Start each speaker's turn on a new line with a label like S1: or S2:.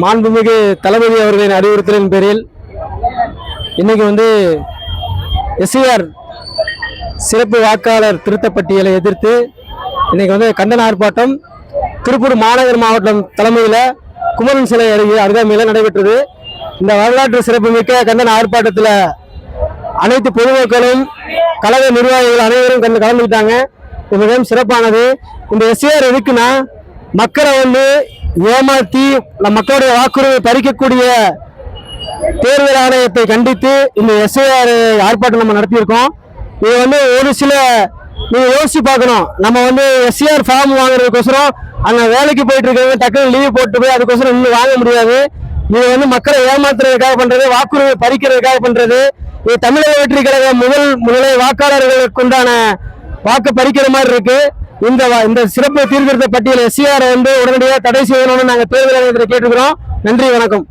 S1: மாண்புமிகு தளபதி அவர்களின் அறிவுறுத்தலின் பேரில் இன்னைக்கு எஸ்ஐஆர் சிறப்பு வாக்காளர் திருத்த பட்டியலை எதிர்த்து இன்னைக்கு கண்டன ஆர்ப்பாட்டம் திருப்பூர் மாநகர் மாவட்டம் தலைமையில் குமரன் சிலை அருகாமையில் நடைபெற்றது. இந்த வரலாற்று சிறப்புமிக்க கண்டன ஆர்ப்பாட்டத்தில் அனைத்து பொதுமக்களும் கழக நிர்வாகிகள் அனைவரும் கலந்துக்கிட்டாங்க. இது மிகவும் சிறப்பானது. இந்த எஸ்ஐஆர் எதுக்குன்னா மக்களை ஏமாற்றி மக்களுடைய வாக்குரிமை பறிக்கக்கூடிய தேர்தல் ஆணையத்தை கண்டித்து இந்த எஸ்ஐஆர் ஆர்ப்பாட்டம் நம்ம நடத்தியிருக்கோம். இது ஒரு சில நீங்க யோசிச்சு பார்க்கணும். நம்ம எஸ்ஐஆர் ஃபார்ம் வாங்குறதுக்கோசரம் அங்க வேலைக்கு போயிட்டு இருக்காங்க, டக்குனு லீவ் போட்டு போய் அதுக்கோசரம் இன்னும் வாங்க முடியாது. இது மக்களை ஏமாத்துறதுக்காக பண்றது, வாக்குரிமை பறிக்கிறதுக்காக பண்றது. இது தமிழக வெற்றி கழக முதல் வாக்காளர்களுக்கு உண்டான வாக்கு பறிக்கிற மாதிரி இருக்கு. இந்த சிறப்பு சீர்திருத்த பட்டியல் எஸ்ஐஆர் உடனடியாக தடை செய்யணும்னு நாங்கள் தேர்தல் ஆணையத்தில் கேட்டுக்கிறோம். நன்றி, வணக்கம்.